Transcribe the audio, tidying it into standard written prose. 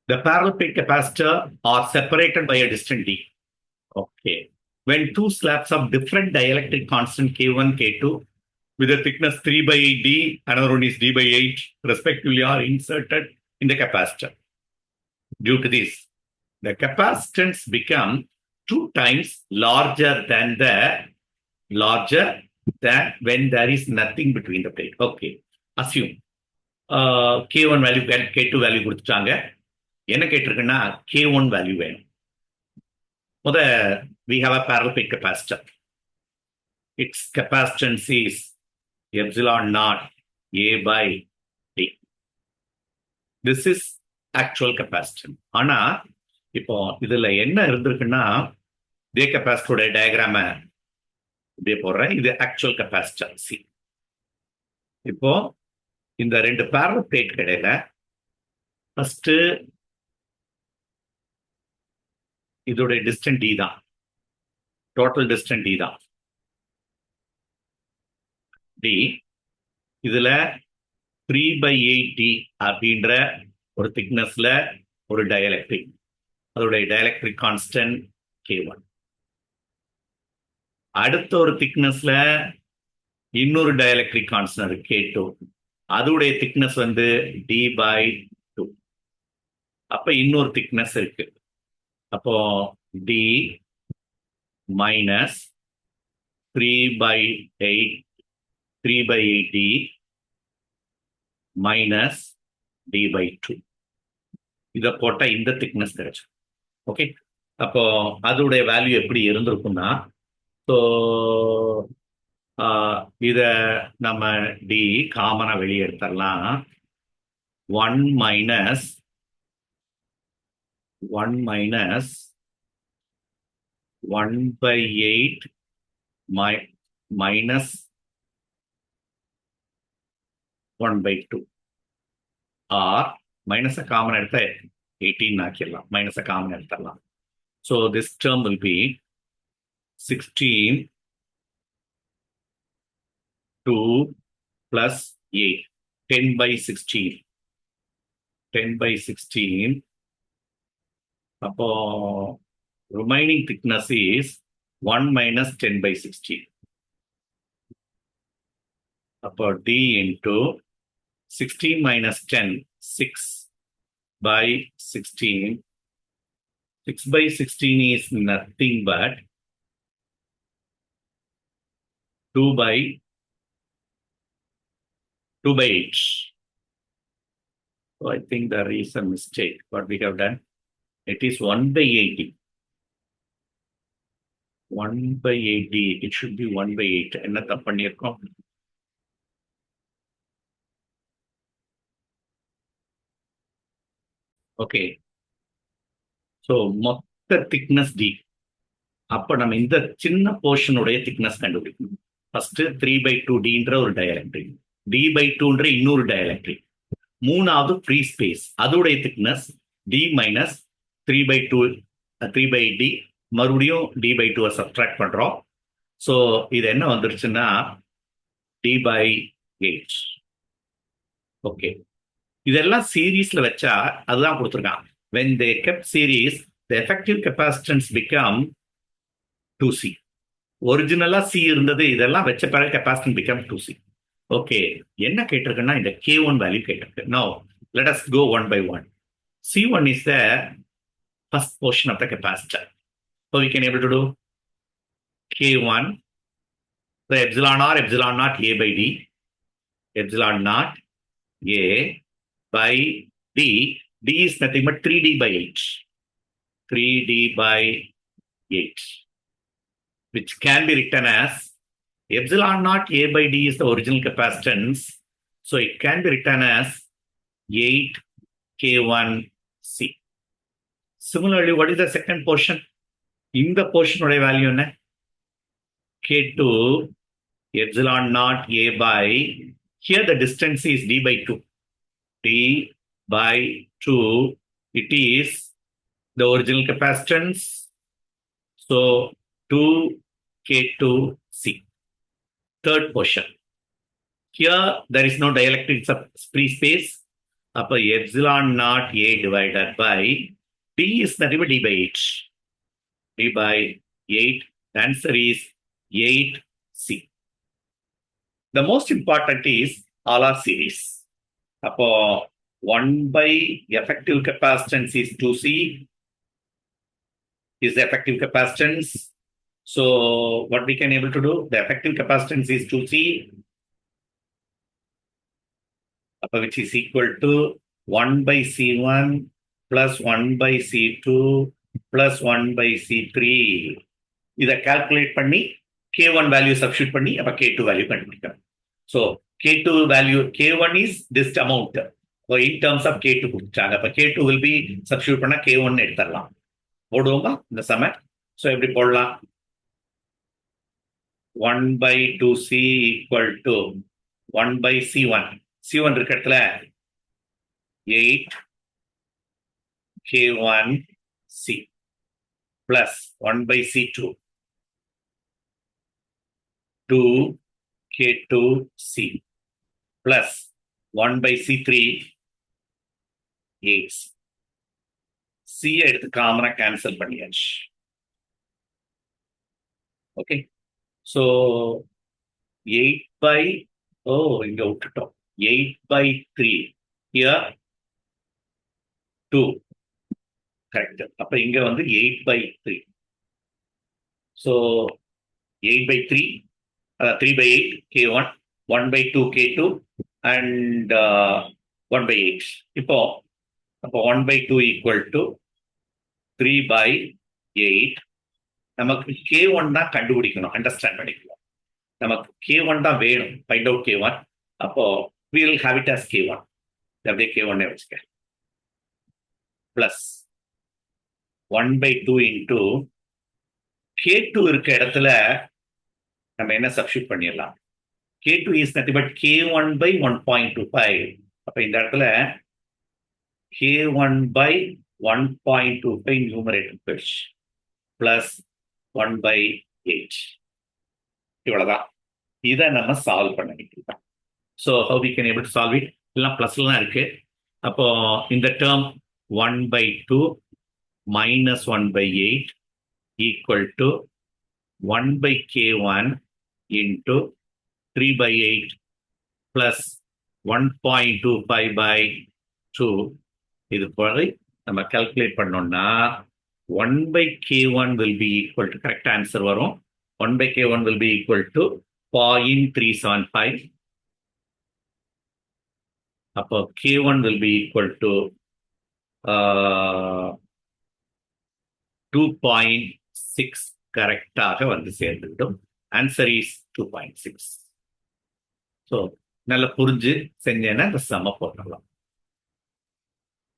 The parallel plate capacitor are separated by a distant D. Okay. When two slabs of different dielectric constant K1, K2 with a thickness 3 by 8 D, another one is D by 8, respectively, are inserted in the capacitor. Due to this, the capacitance become 2 times larger than when there is nothing between the plate. Okay. Assume K1 value, K2 value கொடுத்துட்டாங்க. என்ன கேட்டிருக்குன்னா K1 value வேணும். We have a parallel plate capacitor. Its capacitance is epsilon naught A by D. This is actual capacitance. ஆனா இப்போ இதுல என்ன இருந்திருக்குன்னா இதே கெப்பாசிட்டரோட diagram இப்படியே போடுறேன். இது ஆக்சுவல் கெப்பாசிட்டர் சி. இப்போ இந்த ரெண்டு parallel plate இடையில ஃபர்ஸ்ட் இதோட டிஸ்டன்ஸ் டி தான், டோட்டல் டிஸ்டன்ஸ் டி தான். டி இதுல 3 by 8 டி அப்படின்ற ஒரு திக்னஸ்ல ஒரு டயலெக்ட்ரிக், அதோடைய டயலெக்ட்ரிக் கான்ஸ்டன்ட் K1. அடுத்த ஒரு திக்னஸ்ல இன்னொரு டயலெக்ட்ரிக் கான்ஸ்டன்ட் K2, அதோடைய திக்னஸ் வந்து D by 2. அப்ப இன்னொரு திக்னஸ் இருக்கு. அப்போ D minus 3 by 8D minus D by 2. இதை போட்டா இந்த திக்னஸ் கிடைச்சு. ஓகே. அப்போ அதோடைய வேல்யூ எப்படி இருந்திருக்கும்னா, ஸோ இத நம்ம டி காமனா வெளியே எடுத்துடலாம். 1 minus 1 by 8 minus 1 by 2 or minus a common எடுத்த 18 ஆக்கிடலாம், minus a common எடுத்துடலாம். So this term will be 16 2 plus 8, 10 by 16. 10 by 16. அப்போ remaining thickness is 1 minus 10 by 16. அப்போ D into 16 minus 10, 6 by 16. 6 by 16 is nothing but 2 by 8. So I think there is a mistake. What we have done? It is 1 by 80. 1 by 80. It should be 1 by 8. என்ன தப்பு பண்ணியிருக்கோம்? Okay. So மொத்த thickness D. அப்போ நம்ம இந்த சின்ன போர்ஷனுடைய thickness கண்டுபிடிக்கணும். First 3 by 2 டின்ற ஒரு டயலெக்ட்ரிக், D by 2ன்ற இன்னொரு டயலெக்ட்ரிக், மூணாவது ஃப்ரீ ஸ்பேஸ், அதோடைய thickness D minus 3 by 2, 3 by D, மறுபடியும் D by 2 சப்ட்ராக்ட் பண்றோம். ஸோ இது என்ன வந்துருச்சுன்னா D by 8. ஓகே. இதெல்லாம் சீரீஸ்ல வச்சா அதுதான் கொடுத்துருக்கான். When they kept series, the effective capacitance become 2C. ஒரிஜினலா C இருந்தது, இதெல்லாம் வச்ச பிறகு capacitance become 2C. ஓகே. என்ன கேட்டிருக்குன்னா இந்த K1 வேல்யூ கேட்டிருக்கு. Now let us go one by one. C1 is the first portion of the capacitor. So we can able to do K1, the epsilon or epsilon naught A by D, epsilon naught A by D. D is nothing but 3D by 8. 3D by 8, which can be written as epsilon naught A by D is the original capacitance. So it can be written as 8 K1C. Similarly, what is the second portion? In the portion of value, K2 epsilon naught A by, here the distance is D by 2. D by 2, it is the original capacitance. So 2 K2C. Third portion. Here there is no dielectric free space. அப்போ epsilon nought A divided by d is nothing but d by 8. D by 8. The answer is 8C. The most important is all are series. அப்போ 1 by effective capacitance is 2C is the effective capacitance. So what we can able to do? The effective capacitance is 2C, which is equal to 1 by C1 plus 1 by C2 plus 1 by C3. இதை calculate பண்ணி K1 value substitute பண்ணி அப்ப K2 value கண்டுபிடிக்கணும். So K2 value, K1 is this amount. So in terms of K2 கொடுத்தாங்க. அப்ப K2 will be substitute பண்ணா K1 எடுத்துடலாம். போடுவோமா இந்த சம? So எப்படி போடலாம்? 1 by 2C equal to 1 by C1. C1 இருக்க இடத்துல 8 K1C plus 1 by C2 2 K2C plus 1 by C3 8C. C எடுத்து காமனா கேன்சல் பண்ணியாச்சு. ஓகே, ஸோ 8 by இங்க விட்டுட்டோம். 8 by 3 here 2 கரெக்ட். அப்ப இங்க வந்து 8 by 3. So 8 by 3 3 by 8 K1, 1 by 2 K2 and 1 by 8. இப்போ 1 by 2 equal to 3 by 8. நமக்கு K1 தான் கண்டுபிடிக்கணும், அண்டர்ஸ்டாண்ட் பண்ணிக்கலாம். நமக்கு K1 தான் வேணும், ஃபைண்ட் அவுட் K1. அப்போ we will have it as K1. அப்படியே K1 வச்சுக்க பிளஸ் 1 by 2 into K2 இருக்க இடத்துல நம்ம என்ன சப்ஸ்டியூட் பண்ணிடலாம்? K2 is nothing but K1 by 1.25. அப்ப இந்த இடத்துல K1 by 1.25 numerator pitch plus 1 by 8. இவ்வளவுதான். இதை நம்ம சால்வ் பண்ண வேண்டியதுதான். So how we can able to solve it? எல்லாம் பிளஸ்ல தான் இருக்கு. அப்போ இந்த term 1 by 2 minus 1 by 8 equal to 1 by K1 into 3 by 8 plus 1.25 by 2. இது போல நம்ம calculate பண்ணோம்னா 1 by K1 will be equal to, correct answer வரும். 1 by K1 will be equal to 0.375. அப்போ K1 will be equal to 2.6 கரெக்டாக வந்து சேர்ந்துவிடும். Answer is 2.6. So நல்லா புரிஞ்சு செஞ்சேன்னா இந்த சம போடலாம்.